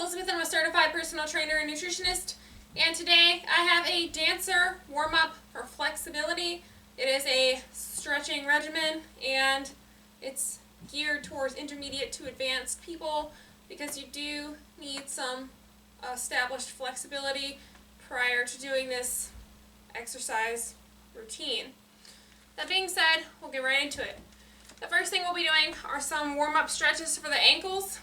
Elizabeth. I'm a certified personal trainer and nutritionist, and today I have a dancer warm-up for flexibility. It is a stretching regimen, and it's geared towards intermediate to advanced people because you do need some established flexibility prior to doing this exercise routine. That being said, we'll get right into it. The first thing we'll be doing are some warm-up stretches for the ankles.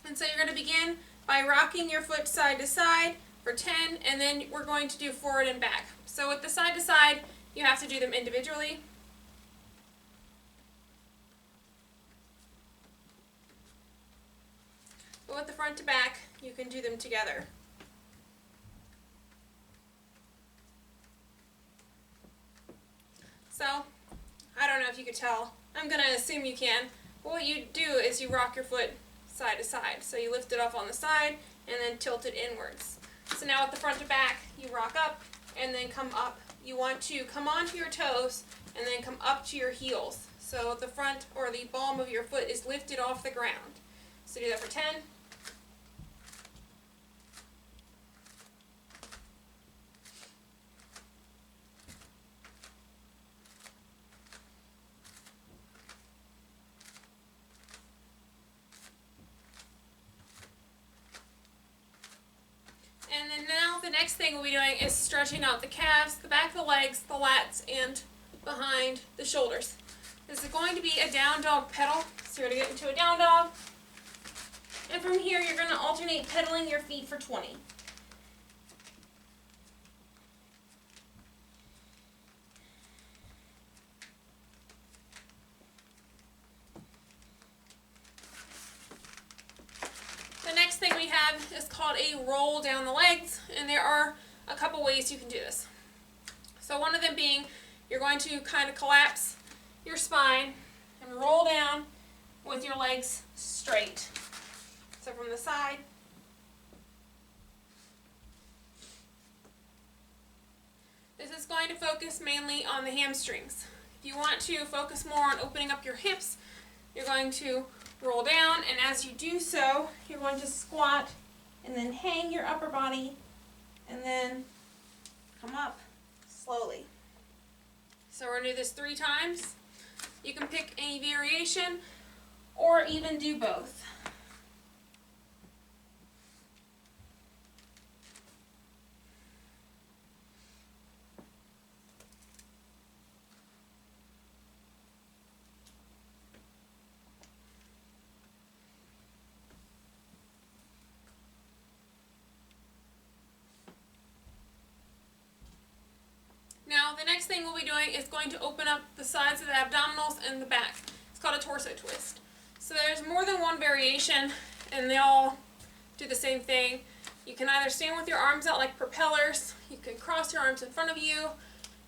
And so you're going to begin by rocking your foot side to side for 10, and then we're going to do forward and back. So with the side to side, you have to do them individually. But with the front to back, you can do them together. So, I don't know if you could tell. I'm going to assume you can. But what you do is you rock your foot side to side. So you lift it up on the side and then tilt it inwards. So now with the front to back, you rock up and then come up. You want to come onto your toes and then come up to your heels. So the front or the palm of your foot is lifted off the ground. So do that for 10. And then now the next thing we'll be doing is stretching out the calves, the back of the legs, the lats, and behind the shoulders. This is going to be a down dog pedal. So you're going to get into a down dog. And from here you're going to alternate pedaling your feet for 20. The next thing we have is called a roll down the legs, and there are a couple ways you can do this. So one of them being you're going to kind of collapse your spine and roll down with your legs straight. So from the side, this is going to focus mainly on the hamstrings. If you want to focus more on opening up your hips, you're going to roll down, and as you do so, you're going to squat and then hang your upper body and then come up slowly. So we're going to do this 3 times. You can pick any variation or even do both. Now, the next thing we'll be doing is going to open up the sides of the abdominals and the back. It's called a torso twist. So there's more than one variation, and they all do the same thing. You can either stand with your arms out like propellers, you can cross your arms in front of you,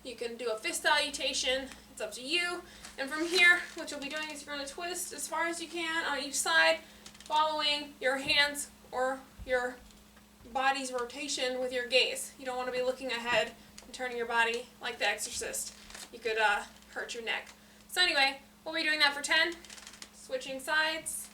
you can do a fist salutation, it's up to you. And from here, what you'll be doing is you're going to twist as far as you can on each side, following your hands or your body's rotation with your gaze. You don't want to be looking ahead and turning your body like the exorcist. You could hurt your neck. So anyway, we'll be doing that for 10. Switching sides.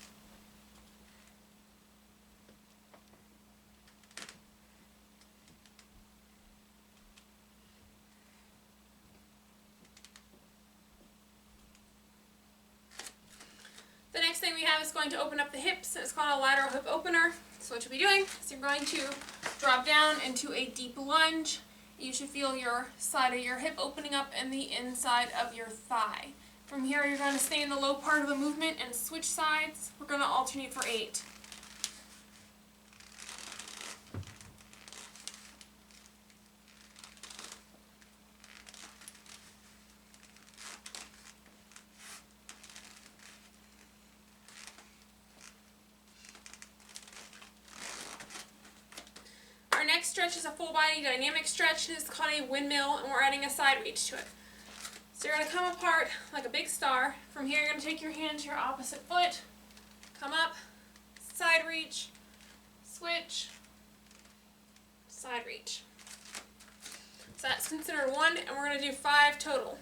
The next thing we have is going to open up the hips. It's called a lateral hip opener. So what you'll be doing is you're going to drop down into a deep lunge. You should feel your side of your hip opening up and the inside of your thigh. From here, you're going to stay in the low part of the movement and switch sides. We're going to alternate for 8. Our next stretch is a full body dynamic stretch. It's called a windmill, and we're adding a side reach to it. So you're going to come apart like a big star. From here, you're going to take your hand to your opposite foot, come up, side reach, switch, side reach. So that's considered 1, and we're going to do 5 total.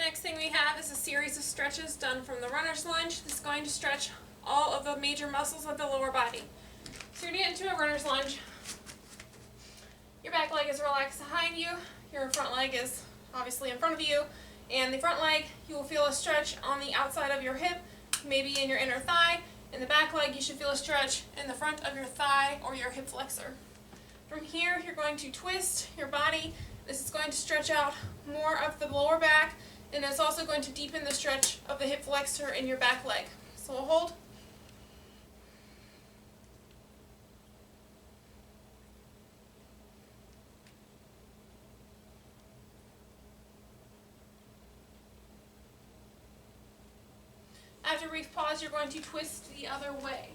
next thing we have is a series of stretches done from the runner's lunge. This is going to stretch all of the major muscles of the lower body. So you're going to get into a runner's lunge. Your back leg is relaxed behind you. Your front leg is obviously in front of you. And the front leg, you will feel a stretch on the outside of your hip, maybe in your inner thigh. In the back leg, you should feel a stretch in the front of your thigh or your hip flexor. From here, you're going to twist your body. This is going to stretch out more of the lower back, and it's also going to deepen the stretch of the hip flexor in your back leg. So we'll hold. After a brief pause, you're going to twist the other way.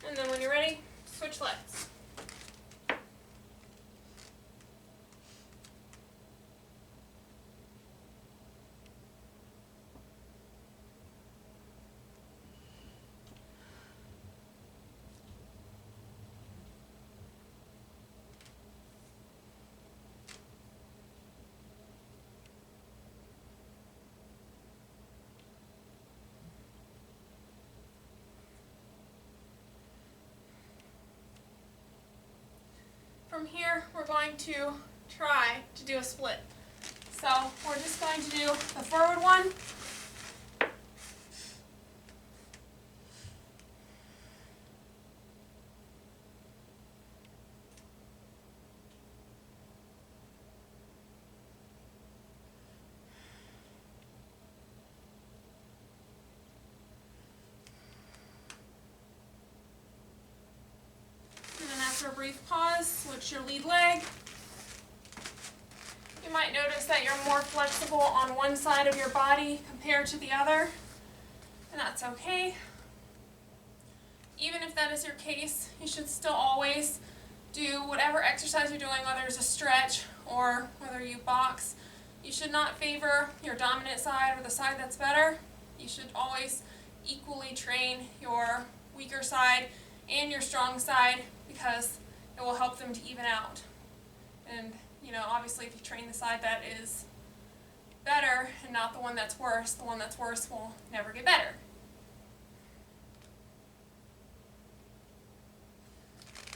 And then when you're ready, switch legs. From here, we're going to try to do a split. So we're just going to do the forward one. After a brief pause, switch your lead leg. You might notice that you're more flexible on one side of your body compared to the other, and that's okay. Even if that is your case, you should still always do whatever exercise you're doing, whether it's a stretch or whether you box. You should not favor your dominant side or the side that's better. You should always equally train your weaker side and your strong side, because it will help them to even out. And, obviously if you train the side that is better and not the one that's worse, the one that's worse will never get better.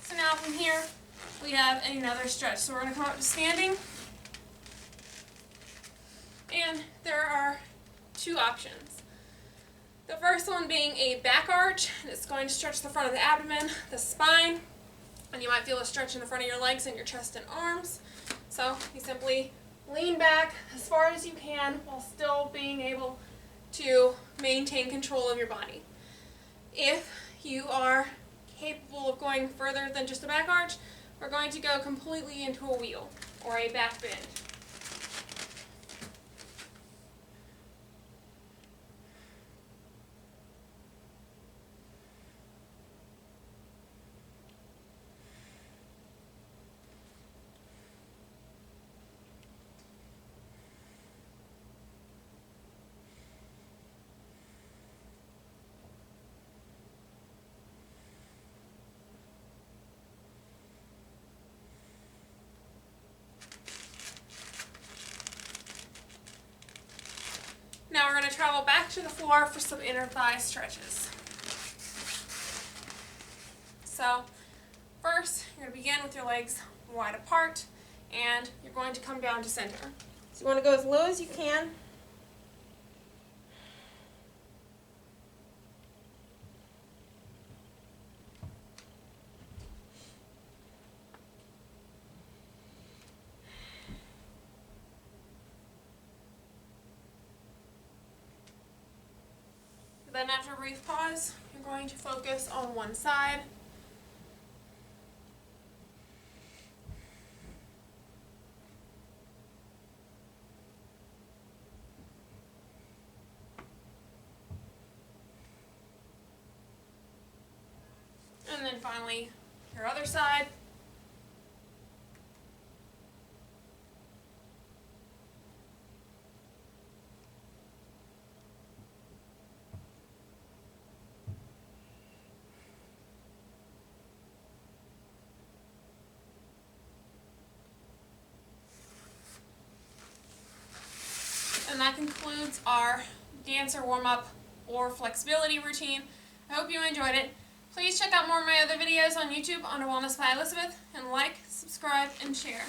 So now from here, we have another stretch. So we're going to come up to standing. And there are two options. The first one being a back arch, and it's going to stretch the front of the abdomen, the spine, and you might feel a stretch in the front of your legs and your chest and arms. So you simply lean back as far as you can while still being able to maintain control of your body. If you are capable of going further than just a back arch, we're going to go completely into a wheel or a back bend. Now we're going to travel back to the floor for some inner thigh stretches. So first, you're going to begin with your legs wide apart, and you're going to come down to center. So you want to go as low as you can. Then after a brief pause, you're going to focus on one side. And then finally, your other side. and that concludes our dancer warm-up or flexibility routine. I hope you enjoyed it. Please check out more of my other videos on YouTube under Wellness by Elizabeth, and like, subscribe, and share.